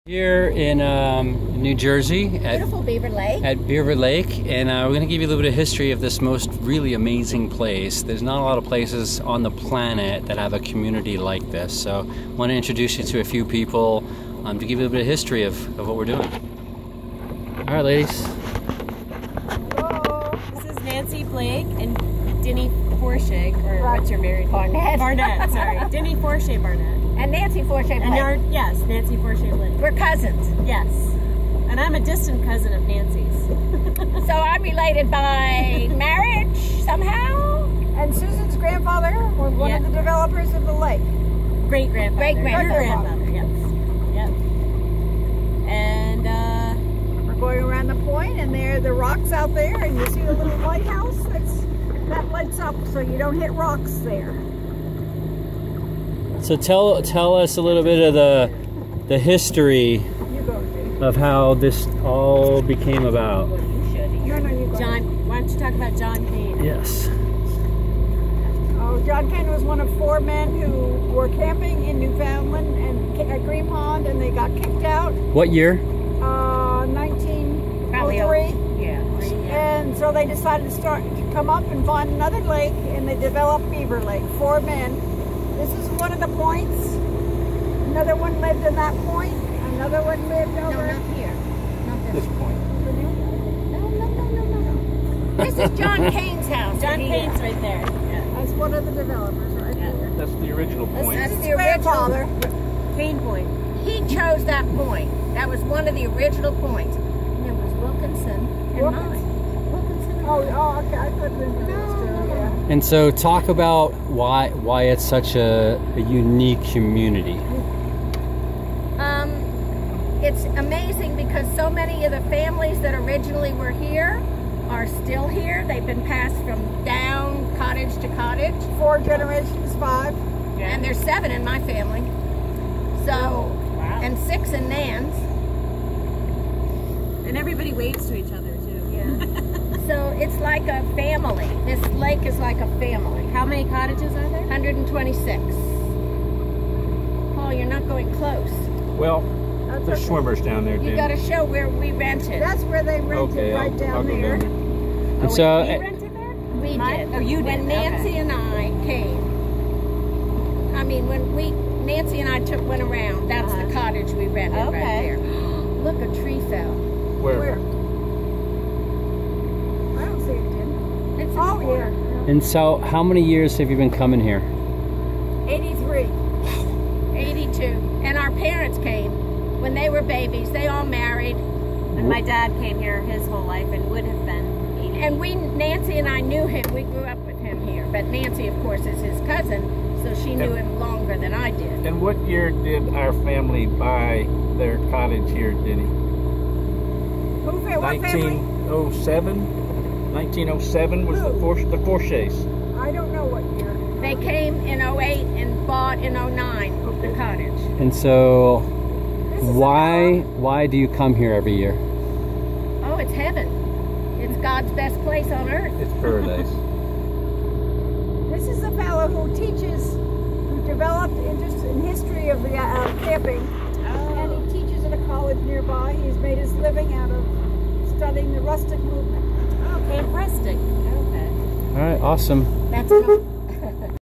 Here in New Jersey at beautiful Beaver Lake. At Beaver Lake, and we're going to give you a little bit of history of this most really amazing place. There's not a lot of places on the planet that have a community like this, so I want to introduce you to a few people to give you a bit of history of what we're doing. All right, ladies. Hello. This is Nancy Blake and Dinny Forshay, or what's your married name? Barnett. Barnett, sorry. Dinny Forshay Barnett. And Nancy Forshay Blake. And yes, Nancy Forshay Blake. We're cousins. Yes. And I'm a distant cousin of Nancy's. So I'm related by marriage somehow. And Susan's grandfather was one of the developers of the lake. Great-grandfather. Great-grandfather. Yes. Yep. And we're going around the point, and there are the rocks out there, and you see the little lighthouse that lights up so you don't hit rocks there. So tell us a little bit of the history of how this all became about. John, why don't you talk about John Kane? Yes. Oh, John Kane was one of 4 men who were camping in Newfoundland and at Green Pond, and they got kicked out. What year? 1903. Yeah. And so they decided to come up and find another lake, and they developed Beaver Lake. 4 men. This is one of the points. Another one lived in that point. Another one lived over. No, not here. Not this point. No. This is John Kane's house. John Kane's right there. Yeah. That's one of the developers right there. That's the original point. That's the original. Kane Point. He chose that point. That was one of the original points. And there was Wilkinson and mine. Wilkinson. Oh, okay. I thought this was And so talk about why it's such a unique community. It's amazing because so many of the families that originally were here are still here. They've been passed from down cottage to cottage. 4 generations, 5. Yeah. And there's 7 in my family. So, and 6 in Nan's. And everybody waves to each other too. Yeah. So it's like a family. This lake is like a family. How many cottages are there? 126. Paul, you're not going close. Well, there's swimmers down there, You got to show where we rented. That's where they rented, right down there. And so, you rented there? We did. Oh, you did. When Nancy and I came. I mean, when Nancy and I went around. That's the cottage we rented right there. Look, a tree fell. Where? I don't see it, Jim. It's Oh, here. and so how many years have you been coming here? 83. 82. And our parents came when they were babies. They all married. And my dad came here his whole life and would have been 80. And Nancy and I knew him. We grew up with him here. But Nancy, of course, is his cousin, so she knew him longer than I did. And what year did our family buy their cottage here, Dinny? What family? 1907? 1907 was the Forshays. I don't know what year. They came in 08 and bought in 09 the cottage. And so why do you come here every year? Oh, it's heaven. It's God's best place on earth. It's paradise. This is a fellow who developed interest in history of the camping. And he teaches at a college nearby. He's made his living out of studying the rustic movement. Okay, rustic. Okay. All right, awesome. That's